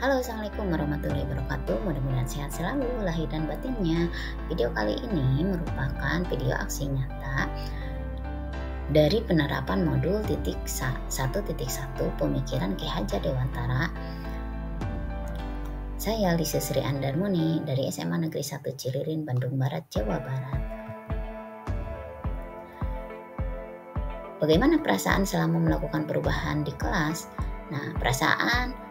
Halo, Assalamualaikum warahmatullahi wabarakatuh. Mudah-mudahan sehat selalu lahir dan batinnya. Video kali ini merupakan video aksi nyata dari penerapan modul 1.1 pemikiran Ki Hajar Dewantara. Saya Lisa Sri Andarmuni dari SMA Negeri 1 Cilirin, Bandung Barat, Jawa Barat. Bagaimana perasaan selama melakukan perubahan di kelas? Nah, perasaan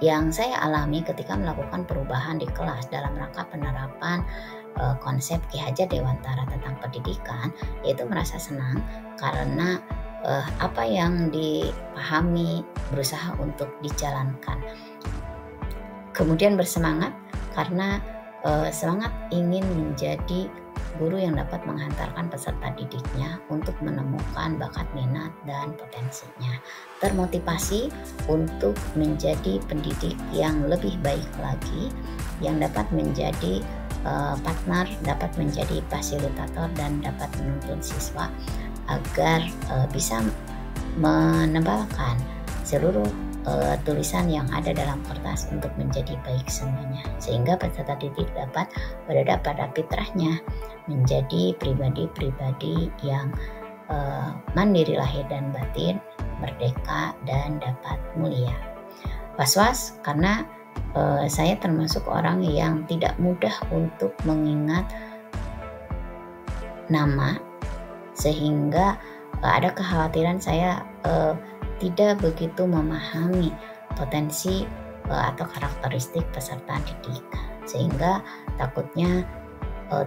yang saya alami ketika melakukan perubahan di kelas dalam rangka penerapan konsep Ki Hajar Dewantara tentang pendidikan, yaitu merasa senang karena apa yang dipahami berusaha untuk dijalankan. Kemudian bersemangat karena semangat ingin menjadi guru yang dapat menghantarkan peserta didiknya untuk menemukan bakat, minat, dan potensinya. Termotivasi untuk menjadi pendidik yang lebih baik lagi, yang dapat menjadi partner, dapat menjadi fasilitator, dan dapat menuntun siswa agar bisa menebalkan seluruh tulisan yang ada dalam kertas untuk menjadi baik semuanya, sehingga peserta didik dapat berada pada fitrahnya menjadi pribadi-pribadi yang mandiri lahir dan batin, merdeka, dan dapat mulia. Was-was karena saya termasuk orang yang tidak mudah untuk mengingat nama, sehingga ada kekhawatiran saya tidak begitu memahami potensi atau karakteristik peserta didik, sehingga takutnya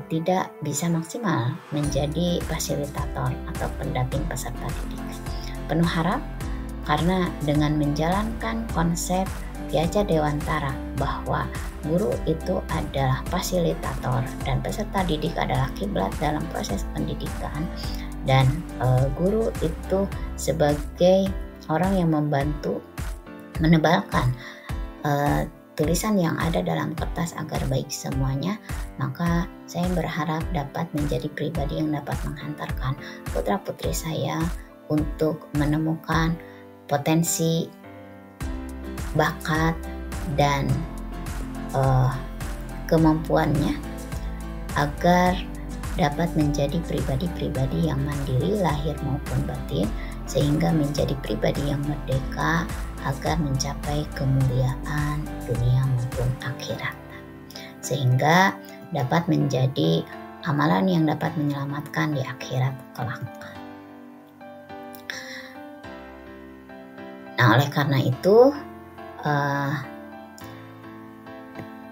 tidak bisa maksimal menjadi fasilitator atau pendamping peserta didik. Penuh harap karena dengan menjalankan konsep Ki Hajar Dewantara bahwa guru itu adalah fasilitator dan peserta didik adalah kiblat dalam proses pendidikan, dan guru itu sebagai orang yang membantu menebalkan tulisan yang ada dalam kertas agar baik semuanya, maka saya berharap dapat menjadi pribadi yang dapat menghantarkan putra-putri saya untuk menemukan potensi, bakat, dan kemampuannya agar dapat menjadi pribadi-pribadi yang mandiri lahir maupun batin, sehingga menjadi pribadi yang merdeka agar mencapai kemuliaan dunia maupun akhirat, sehingga dapat menjadi amalan yang dapat menyelamatkan di akhirat kelak. Nah, oleh karena itu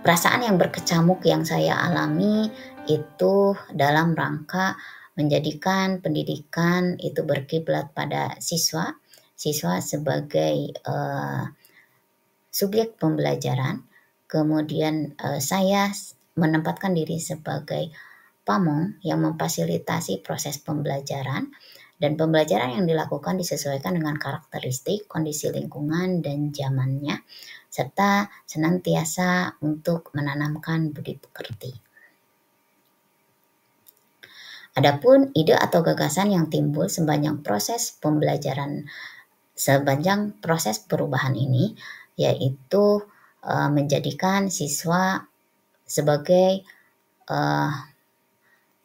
perasaan yang berkecamuk yang saya alami itu dalam rangka menjadikan pendidikan itu berkiblat pada siswa sebagai subjek pembelajaran. Kemudian saya menempatkan diri sebagai pamong yang memfasilitasi proses pembelajaran, dan pembelajaran yang dilakukan disesuaikan dengan karakteristik, kondisi lingkungan, dan zamannya, serta senantiasa untuk menanamkan budi pekerti. Adapun ide atau gagasan yang timbul sepanjang proses pembelajaran, sepanjang proses perubahan ini, yaitu menjadikan siswa sebagai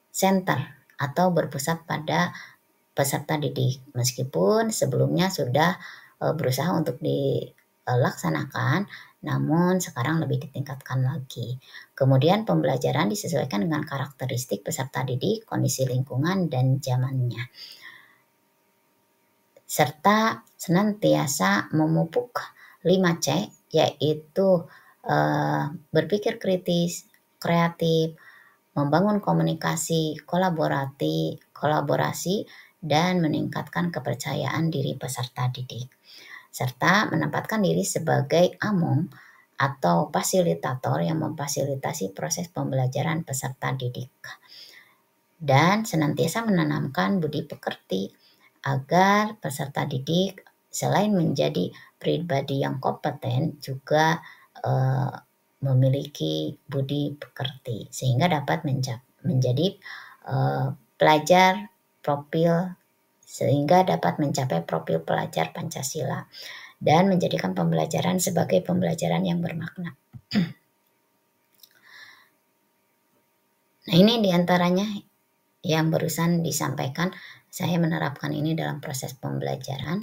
center atau berpusat pada peserta didik, meskipun sebelumnya sudah berusaha untuk dilaksanakan, namun sekarang lebih ditingkatkan lagi. Kemudian pembelajaran disesuaikan dengan karakteristik peserta didik, kondisi lingkungan, dan zamannya, serta senantiasa memupuk 5C, yaitu berpikir kritis, kreatif, membangun komunikasi, kolaborasi, dan meningkatkan kepercayaan diri peserta didik, serta menempatkan diri sebagai among atau fasilitator yang memfasilitasi proses pembelajaran peserta didik, dan senantiasa menanamkan budi pekerti agar peserta didik selain menjadi pribadi yang kompeten juga memiliki budi pekerti, sehingga dapat menjadi sehingga dapat mencapai profil pelajar Pancasila dan menjadikan pembelajaran sebagai pembelajaran yang bermakna. Nah, ini diantaranya yang barusan disampaikan, saya menerapkan ini dalam proses pembelajaran.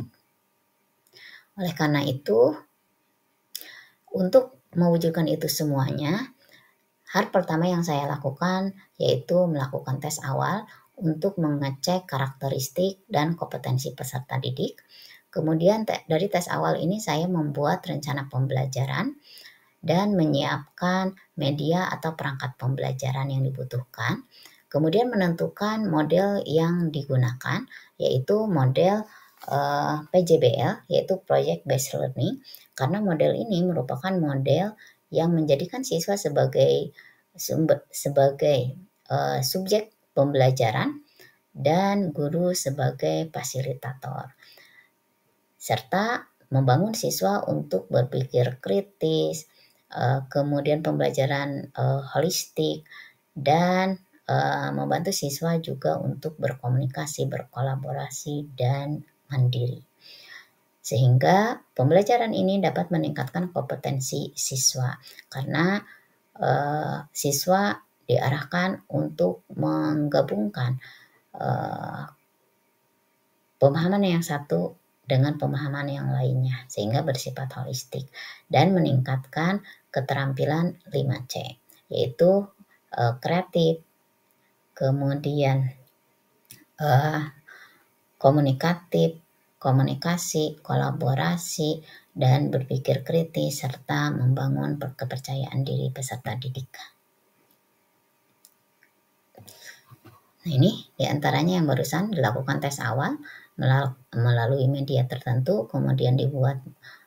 Oleh karena itu, untuk mewujudkan itu semuanya, hal pertama yang saya lakukan yaitu melakukan tes awal untuk mengecek karakteristik dan kompetensi peserta didik. Kemudian dari tes awal ini saya membuat rencana pembelajaran dan menyiapkan media atau perangkat pembelajaran yang dibutuhkan. Kemudian menentukan model yang digunakan, yaitu model PJBL, yaitu Project Based Learning, karena model ini merupakan model yang menjadikan siswa sebagai subjek pembelajaran dan guru sebagai fasilitator, serta membangun siswa untuk berpikir kritis, kemudian pembelajaran holistik, dan membantu siswa juga untuk berkomunikasi, berkolaborasi, dan mandiri. Sehingga pembelajaran ini dapat meningkatkan kompetensi siswa, karena siswa diarahkan untuk menggabungkan pemahaman yang satu dengan pemahaman yang lainnya, sehingga bersifat holistik dan meningkatkan keterampilan 5C, yaitu kreatif, kemudian komunikatif, komunikasi, kolaborasi, dan berpikir kritis, serta membangun kepercayaan diri peserta didik. Nah, ini diantaranya yang barusan dilakukan tes awal melalui media tertentu, kemudian dibuat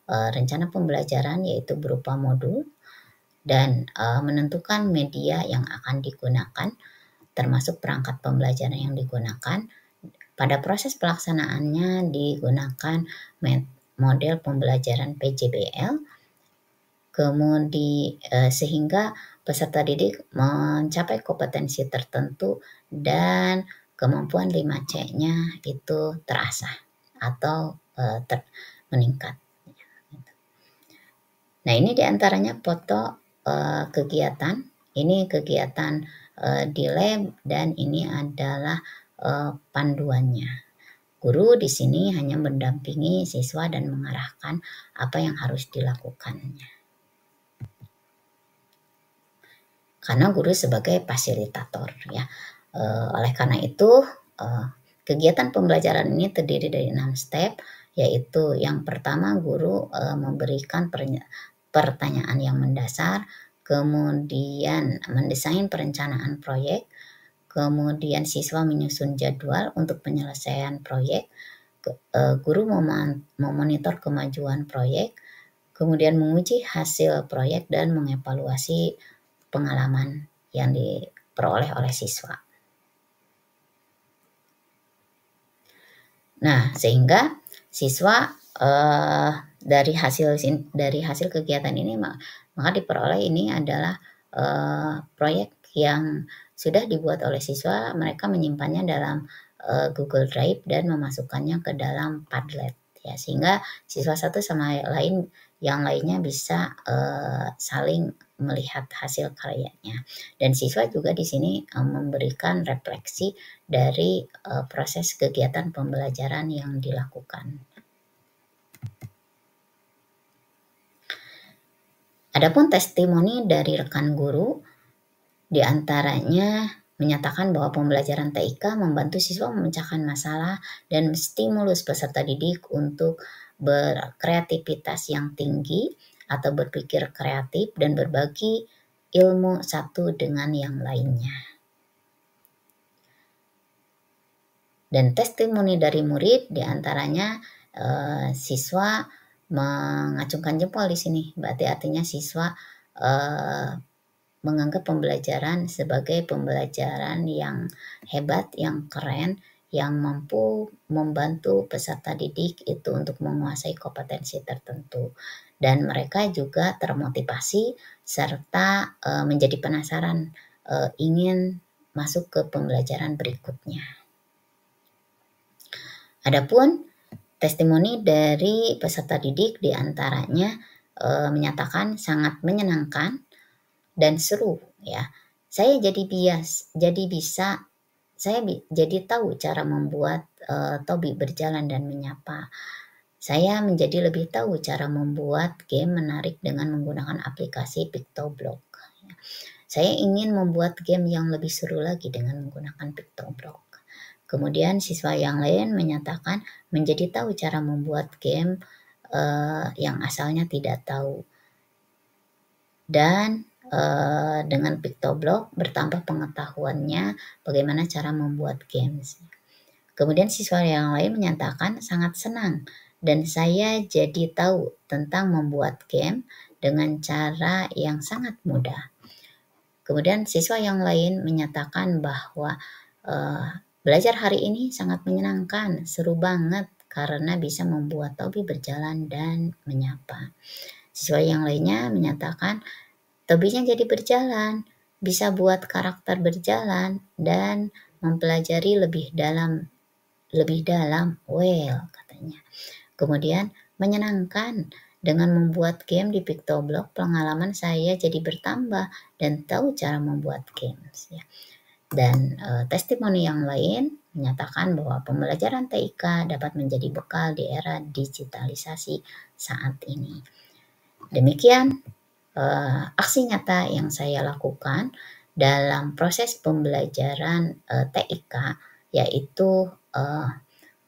rencana pembelajaran yaitu berupa modul, dan menentukan media yang akan digunakan, termasuk perangkat pembelajaran yang digunakan. Pada proses pelaksanaannya digunakan model pembelajaran PJBL, kemudian sehingga peserta didik mencapai kompetensi tertentu dan kemampuan 5C-nya itu terasah atau meningkat. Nah, ini diantaranya foto kegiatan. Ini kegiatan di lab dan ini adalah panduannya. Guru di sini hanya mendampingi siswa dan mengarahkan apa yang harus dilakukannya. Karena guru sebagai fasilitator, ya. Oleh karena itu, kegiatan pembelajaran ini terdiri dari 6 step, yaitu yang pertama guru memberikan pertanyaan yang mendasar, kemudian mendesain perencanaan proyek, kemudian siswa menyusun jadwal untuk penyelesaian proyek, guru memonitor kemajuan proyek, kemudian menguji hasil proyek dan mengevaluasi pengalaman yang diperoleh oleh siswa. Nah, sehingga siswa dari hasil kegiatan ini maka diperoleh ini adalah proyek yang sudah dibuat oleh siswa. Mereka menyimpannya dalam Google Drive dan memasukkannya ke dalam Padlet, ya, sehingga siswa satu sama yang lainnya bisa saling melihat hasil karyanya, dan siswa juga di sini memberikan refleksi dari proses kegiatan pembelajaran yang dilakukan. Adapun testimoni dari rekan guru, diantaranya menyatakan bahwa pembelajaran TIK membantu siswa memecahkan masalah dan stimulus peserta didik untuk berkreativitas yang tinggi atau berpikir kreatif dan berbagi ilmu satu dengan yang lainnya. Dan testimoni dari murid diantaranya siswa mengacungkan jempol di sini, berarti artinya siswa menganggap pembelajaran sebagai pembelajaran yang hebat, yang keren, yang mampu membantu peserta didik itu untuk menguasai kompetensi tertentu. Dan mereka juga termotivasi serta menjadi penasaran, ingin masuk ke pembelajaran berikutnya. Adapun testimoni dari peserta didik diantaranya menyatakan sangat menyenangkan dan seru ya. Saya jadi tahu cara membuat Tobi berjalan dan menyapa. Saya menjadi lebih tahu cara membuat game menarik dengan menggunakan aplikasi PictoBlock. Saya ingin membuat game yang lebih seru lagi dengan menggunakan PictoBlock. Kemudian siswa yang lain menyatakan menjadi tahu cara membuat game yang asalnya tidak tahu. Dan dengan PictoBlock bertambah pengetahuannya bagaimana cara membuat games. Kemudian siswa yang lain menyatakan sangat senang dan saya jadi tahu tentang membuat game dengan cara yang sangat mudah. Kemudian siswa yang lain menyatakan bahwa belajar hari ini sangat menyenangkan, seru banget karena bisa membuat Tobi berjalan dan menyapa. Siswa yang lainnya menyatakan Tobinya jadi berjalan, bisa buat karakter berjalan dan mempelajari lebih dalam, well katanya. Kemudian menyenangkan, dengan membuat game di PictoBlock pengalaman saya jadi bertambah dan tahu cara membuat games ya. Dan testimoni yang lain menyatakan bahwa pembelajaran TIK dapat menjadi bekal di era digitalisasi saat ini. Demikian aksi nyata yang saya lakukan dalam proses pembelajaran TIK, yaitu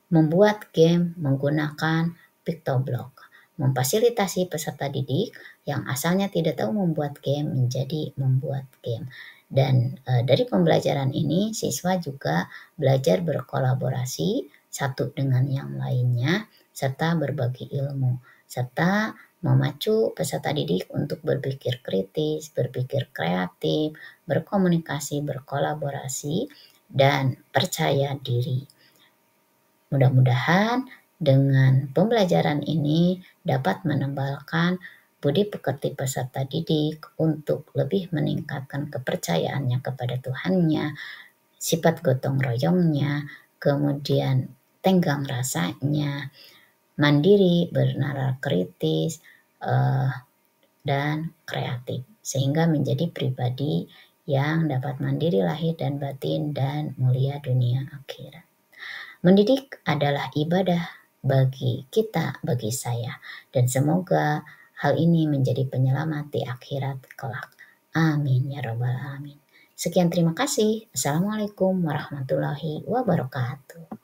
membuat game menggunakan PictoBlock, memfasilitasi peserta didik yang asalnya tidak tahu membuat game menjadi membuat game. Dan dari pembelajaran ini siswa juga belajar berkolaborasi satu dengan yang lainnya serta berbagi ilmu, serta memacu peserta didik untuk berpikir kritis, berpikir kreatif, berkomunikasi, berkolaborasi, dan percaya diri. Mudah-mudahan dengan pembelajaran ini dapat menebalkan budi pekerti peserta didik untuk lebih meningkatkan kepercayaannya kepada Tuhannya, sifat gotong royongnya, kemudian tenggang rasanya, mandiri, bernalar kritis, dan kreatif, sehingga menjadi pribadi yang dapat mandiri lahir dan batin dan mulia dunia akhirat. Mendidik adalah ibadah bagi kita, bagi saya, dan semoga hal ini menjadi penyelamat di akhirat kelak. Amin ya rabbal alamin. Sekian, terima kasih. Assalamualaikum warahmatullahi wabarakatuh.